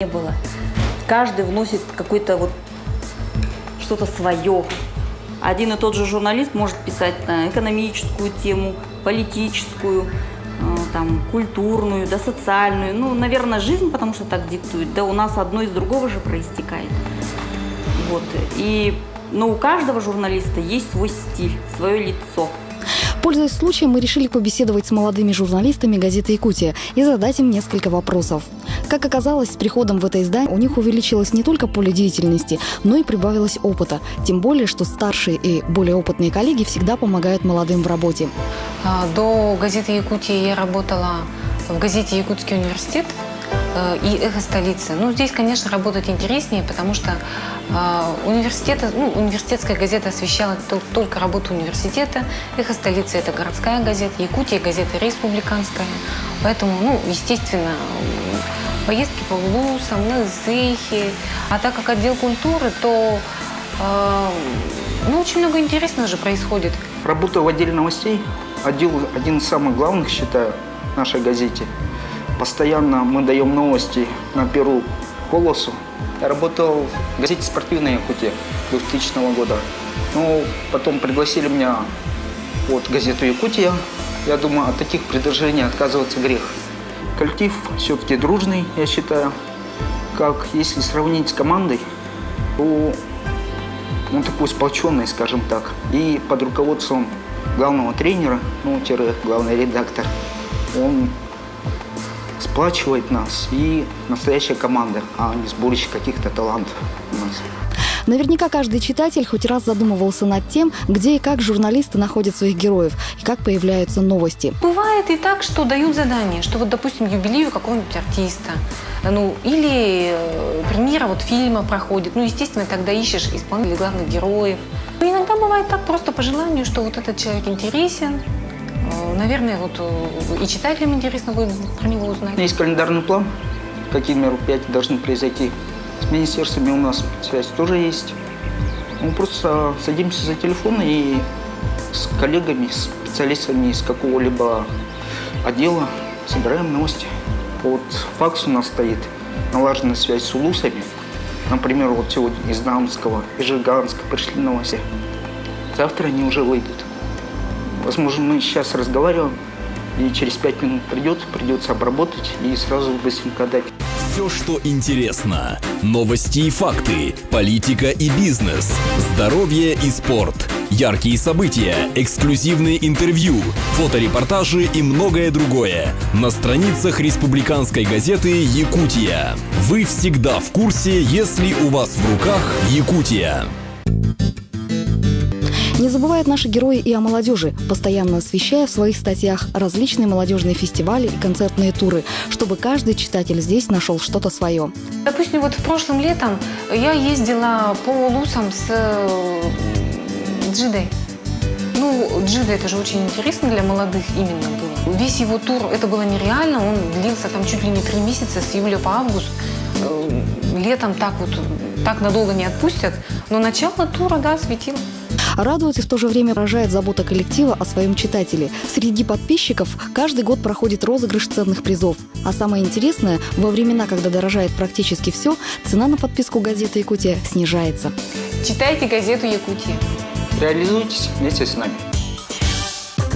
не было. Каждый вносит какое-то вот что-то свое. Один и тот же журналист может писать на экономическую тему, политическую, там, культурную, да, социальную. Ну, наверное, жизнь, потому что так диктует. Да у нас одно из другого же проистекает. Вот. Но у каждого журналиста есть свой стиль, свое лицо. Пользуясь случаем, мы решили побеседовать с молодыми журналистами газеты «Якутия» и задать им несколько вопросов. Как оказалось, с приходом в это издание у них увеличилось не только поле деятельности, но и прибавилось опыта. Тем более, что старшие и более опытные коллеги всегда помогают молодым в работе. До газеты «Якутия» я работала в газете «Якутский университет» и «Эхо столицы». Ну, здесь, конечно, работать интереснее, потому что университетская газета освещала только работу университета. «Эхо столицы» – это городская газета, «Якутия» – газета республиканская. Поэтому, естественно, поездки по улусам, на ызыхи. А так как отдел культуры, то очень много интересного же происходит. Работаю в отделе новостей. Отдел один из самых главных, считаю, в нашей газете. Постоянно мы даем новости на первую полосу. Я работал в газете «Спортивная Якутия» 2000 года. Потом пригласили меня в газету «Якутия». Я думаю, от таких предложений отказываться грех. Коллектив все-таки дружный, я считаю. Как если сравнить с командой, то он такой сплоченный, скажем так. И под руководством главного тренера, главный редактор, он сплачивает нас, и настоящая команда, а не сборище каких-то талантов у нас. Наверняка каждый читатель хоть раз задумывался над тем, где и как журналисты находят своих героев, и как появляются новости. Бывает и так, что дают задание, что допустим, юбилею какого-нибудь артиста, или премьера фильма проходит. Естественно, тогда ищешь исполнителей главных героев. Иногда бывает так, просто по желанию, что этот человек интересен. Наверное, и читателям интересно будет про него узнать. Есть календарный план, какие мероприятия должны произойти. С министерствами у нас связь тоже есть. Мы просто садимся за телефон и с коллегами, с специалистами из какого-либо отдела собираем новости. Факс у нас стоит, налажена связь с улусами. Например, сегодня из Намского, из Жиганска пришли новости. Завтра они уже выйдут. Возможно, мы сейчас разговариваем, и через 5 минут придется обработать и сразу быстренько дать. Все, что интересно. Новости и факты, политика и бизнес, здоровье и спорт, яркие события, эксклюзивные интервью, фоторепортажи и многое другое. На страницах республиканской газеты «Якутия». Вы всегда в курсе, если у вас в руках «Якутия». Не забывают наши герои и о молодежи, постоянно освещая в своих статьях различные молодежные фестивали и концертные туры, чтобы каждый читатель здесь нашел что-то свое. Допустим, в прошлым летом я ездила по улусам с джидой. Джида – это же очень интересно для молодых именно было. Весь его тур, это было нереально, он длился чуть ли не 3 месяца, с июля по август. Летом так надолго не отпустят, но начало тура, светило. Радует и в то же время поражает забота коллектива о своем читателе. Среди подписчиков каждый год проходит розыгрыш ценных призов. А самое интересное, во времена, когда дорожает практически все, цена на подписку газеты «Якутия» снижается. Читайте газету «Якутия». Реализуйтесь вместе с нами.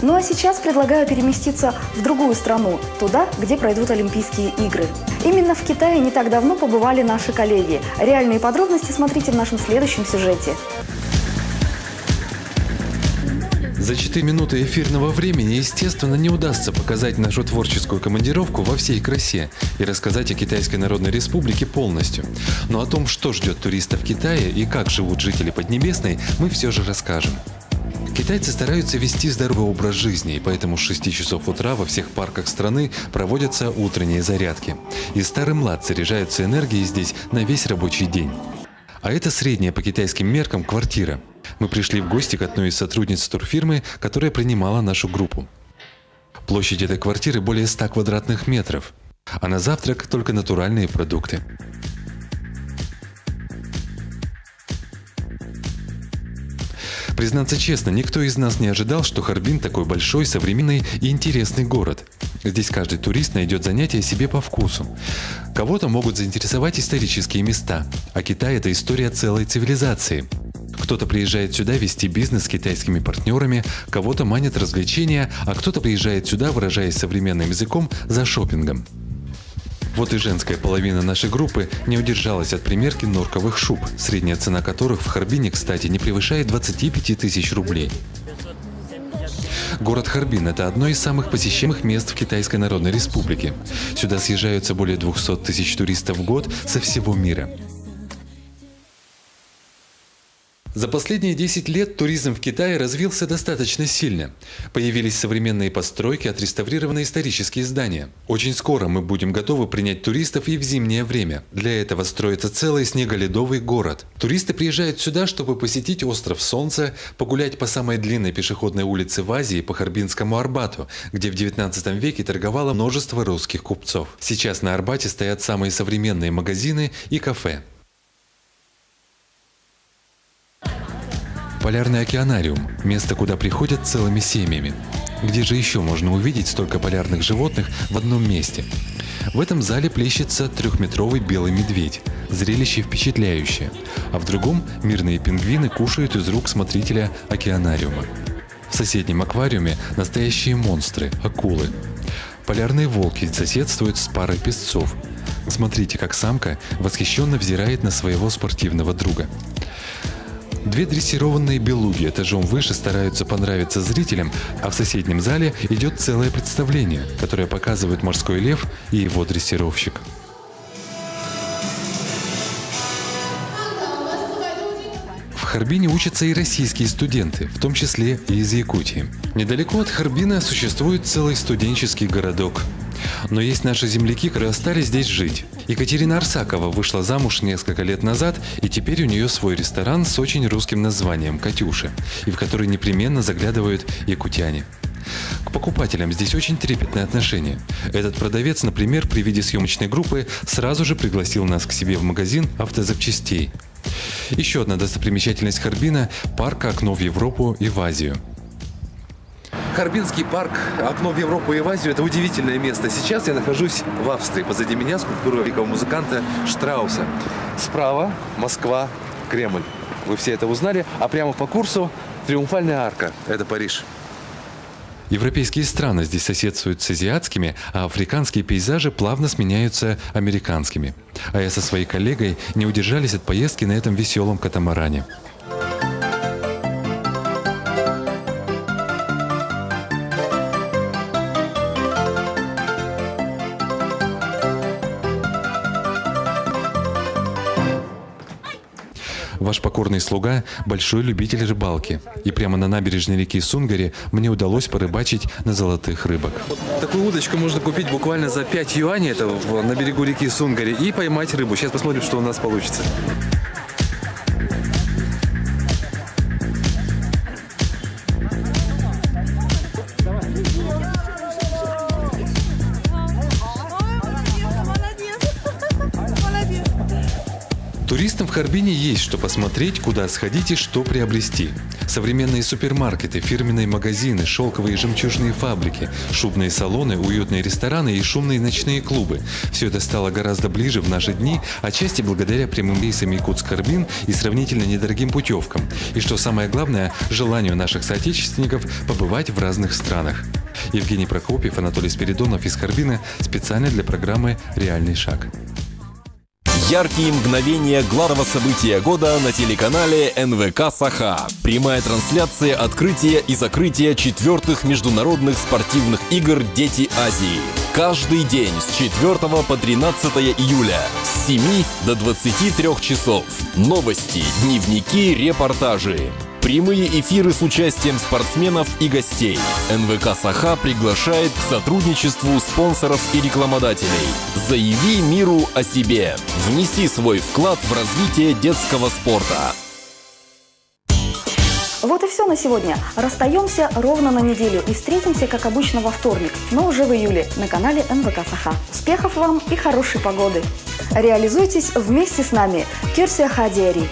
А сейчас предлагаю переместиться в другую страну, туда, где пройдут Олимпийские игры. Именно в Китае не так давно побывали наши коллеги. Реальные подробности смотрите в нашем следующем сюжете. За 4 минуты эфирного времени, естественно, не удастся показать нашу творческую командировку во всей красе и рассказать о Китайской Народной Республике полностью. Но о том, что ждет туристов в Китае и как живут жители Поднебесной, мы все же расскажем. Китайцы стараются вести здоровый образ жизни, и поэтому с 6 часов утра во всех парках страны проводятся утренние зарядки. И старый млад заряжаются энергией здесь на весь рабочий день. А это средняя по китайским меркам квартира. Мы пришли в гости к одной из сотрудниц турфирмы, которая принимала нашу группу. Площадь этой квартиры более 100 квадратных метров, а на завтрак только натуральные продукты. Признаться честно, никто из нас не ожидал, что Харбин такой большой, современный и интересный город. Здесь каждый турист найдет занятие себе по вкусу. Кого-то могут заинтересовать исторические места, а Китай – это история целой цивилизации. Кто-то приезжает сюда вести бизнес с китайскими партнерами, кого-то манят развлечения, а кто-то приезжает сюда, выражаясь современным языком, за шопингом. Вот и женская половина нашей группы не удержалась от примерки норковых шуб, средняя цена которых в Харбине, кстати, не превышает 25 тысяч рублей. Город Харбин – это одно из самых посещаемых мест в Китайской Народной Республике. Сюда съезжаются более 200 тысяч туристов в год со всего мира. За последние 10 лет туризм в Китае развился достаточно сильно. Появились современные постройки, отреставрированные исторические здания. Очень скоро мы будем готовы принять туристов и в зимнее время. Для этого строится целый снеголедовый город. Туристы приезжают сюда, чтобы посетить остров Солнца, погулять по самой длинной пешеходной улице в Азии по Харбинскому Арбату, где в 19 веке торговало множество русских купцов. Сейчас на Арбате стоят самые современные магазины и кафе. Полярный океанариум – место, куда приходят целыми семьями. Где же еще можно увидеть столько полярных животных в одном месте? В этом зале плещется 3-метровый белый медведь. Зрелище впечатляющее. А в другом мирные пингвины кушают из рук смотрителя океанариума. В соседнем аквариуме настоящие монстры – акулы. Полярные волки соседствуют с парой песцов. Смотрите, как самка восхищенно взирает на своего спортивного друга. 2 дрессированные белуги этажом выше стараются понравиться зрителям, а в соседнем зале идет целое представление, которое показывает морской лев и его дрессировщик. В Харбине учатся и российские студенты, в том числе и из Якутии. Недалеко от Харбина существует целый студенческий городок. Но есть наши земляки, которые остались здесь жить. Екатерина Арсакова вышла замуж несколько лет назад, и теперь у нее свой ресторан с очень русским названием «Катюша», и в который непременно заглядывают якутяне. К покупателям здесь очень трепетное отношение. Этот продавец, например, при виде съемочной группы сразу же пригласил нас к себе в магазин автозапчастей. Еще одна достопримечательность Харбина – парк «Окно в Европу и в Азию». Харбинский парк «Окно в Европу и в Азию» – это удивительное место. Сейчас я нахожусь в Австрии. Позади меня скульптура великого музыканта Штрауса. Справа Москва, Кремль. Вы все это узнали. А прямо по курсу Триумфальная арка. Это Париж. Европейские страны здесь соседствуют с азиатскими, а африканские пейзажи плавно сменяются американскими. А я со своей коллегой не удержались от поездки на этом веселом катамаране. Ваш покорный слуга – большой любитель рыбалки. И прямо на набережной реки Сунгари мне удалось порыбачить на золотых рыбок. Такую удочку можно купить буквально за 5 юаней, это на берегу реки Сунгари, и поймать рыбу. Сейчас посмотрим, что у нас получится. Туристам в Харбине есть что посмотреть, куда сходить и что приобрести. Современные супермаркеты, фирменные магазины, шелковые и жемчужные фабрики, шубные салоны, уютные рестораны и шумные ночные клубы. Все это стало гораздо ближе в наши дни, отчасти благодаря прямым рейсам Якутск-Харбин и сравнительно недорогим путевкам. И что самое главное, желанию наших соотечественников побывать в разных странах. Евгений Прокопьев, Анатолий Спиридонов из Харбина специально для программы «Реальный шаг». Яркие мгновения главного события года на телеканале НВК «Саха». Прямая трансляция открытия и закрытия 4-х международных спортивных игр «Дети Азии». Каждый день с 4 по 13 июля с 7 до 23 часов. Новости, дневники, репортажи. Прямые эфиры с участием спортсменов и гостей. НВК «Саха» приглашает к сотрудничеству спонсоров и рекламодателей. Заяви миру о себе. Внеси свой вклад в развитие детского спорта. Вот и все на сегодня. Расстаемся ровно на неделю и встретимся, как обычно, во вторник, но уже в июле на канале НВК «Саха». Успехов вам и хорошей погоды! Реализуйтесь вместе с нами. Кирсия Хадиари.